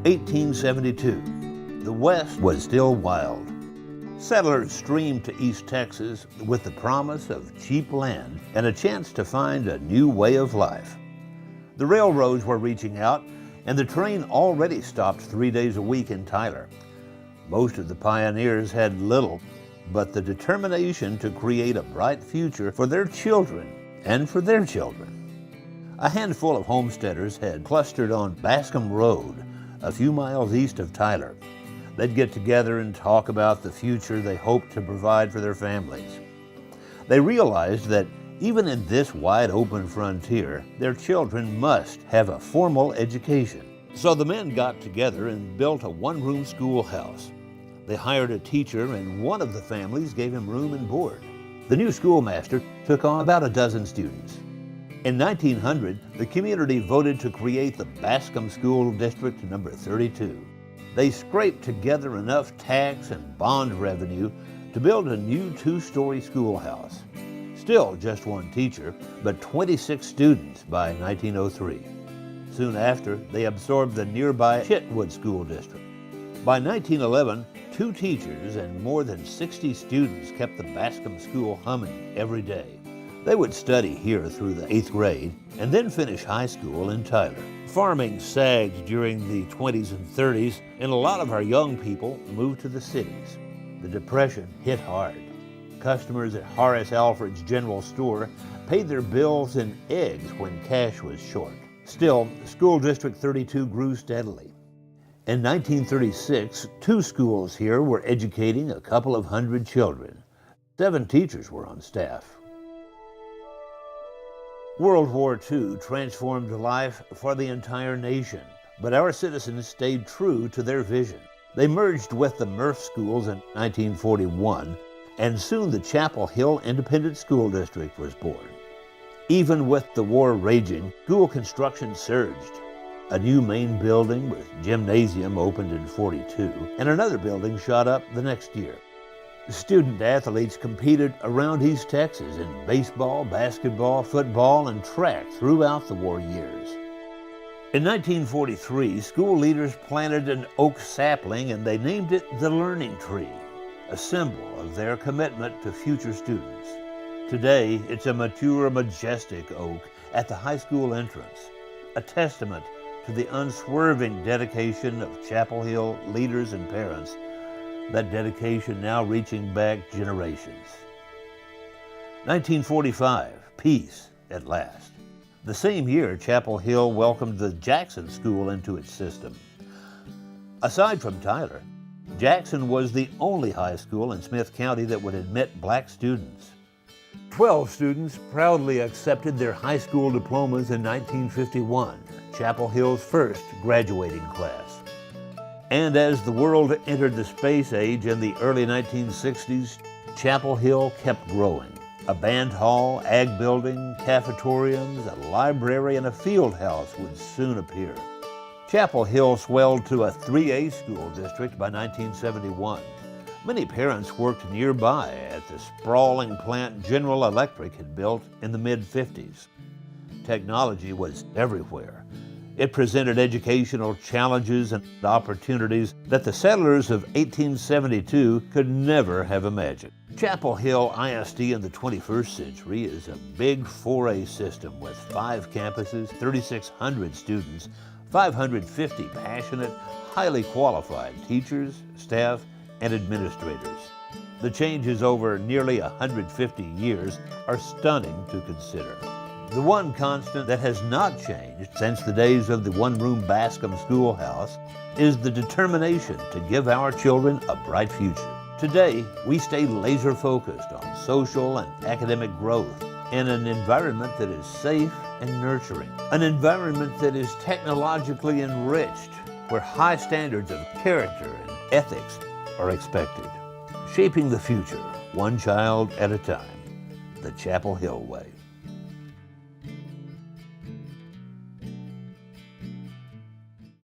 1872. The West was still wild. Settlers streamed to East Texas with the promise of cheap land and a chance to find a new way of life. The railroads were reaching out, and the train already stopped 3 days a week in Tyler. Most of the pioneers had little but the determination to create a bright future for their children and for their children. A handful of homesteaders had clustered on Bascom Road, a few miles east of Tyler. They'd get together and talk about the future they hoped to provide for their families. They realized that even in this wide open frontier, their children must have a formal education. So the men got together and built a one-room schoolhouse. They hired a teacher, and one of the families gave him room and board. The new schoolmaster took on about a dozen students. In 1900, the community voted to create the Bascom School District number 32. They scraped together enough tax and bond revenue to build a new 2-story schoolhouse. Still just one teacher, but 26 students by 1903. Soon after, they absorbed the nearby Chitwood School District. By 1911, 2 teachers and more than 60 students kept the Bascom School humming every day. They would study here through the 8th grade and then finish high school in Tyler. Farming sagged during the 20s and 30s, and a lot of our young people moved to the cities. The Depression hit hard. Customers at Horace Alfred's General Store paid their bills in eggs when cash was short. Still, School District 32 grew steadily. In 1936, 2 schools here were educating a couple of hundred children. 7 teachers were on staff. World War II transformed life for the entire nation, but our citizens stayed true to their vision. They merged with the Murph schools in 1941, and soon the Chapel Hill Independent School District was born. Even with the war raging, school construction surged. A new main building with gymnasium opened in 42, and another building shot up the next year. Student athletes competed around East Texas in baseball, basketball, football, and track throughout the war years. In 1943, school leaders planted an oak sapling and they named it the Learning Tree, a symbol of their commitment to future students. Today, it's a mature, majestic oak at the high school entrance, a testament to the unswerving dedication of Chapel Hill leaders and parents, that dedication now reaching back generations. 1945, peace at last. The same year, Chapel Hill welcomed the Jackson School into its system. Aside from Tyler, Jackson was the only high school in Smith County that would admit black students. 12 students proudly accepted their high school diplomas in 1951, Chapel Hill's first graduating class. And as the world entered the space age in the early 1960s, Chapel Hill kept growing. A band hall, ag building, cafetoriums, a library, and a field house would soon appear. Chapel Hill swelled to a 3A school district by 1971. Many parents worked nearby at the sprawling plant General Electric had built in the mid-50s. Technology was everywhere. It presented educational challenges and opportunities that the settlers of 1872 could never have imagined. Chapel Hill ISD in the 21st century is a big 4A system with 5 campuses, 3,600 students, 550 passionate, highly qualified teachers, staff, and administrators. The changes over nearly 150 years are stunning to consider. The one constant that has not changed since the days of the one-room Bascom schoolhouse is the determination to give our children a bright future. Today, we stay laser-focused on social and academic growth in an environment that is safe and nurturing, an environment that is technologically enriched, where high standards of character and ethics are expected. Shaping the future, one child at a time, the Chapel Hill way.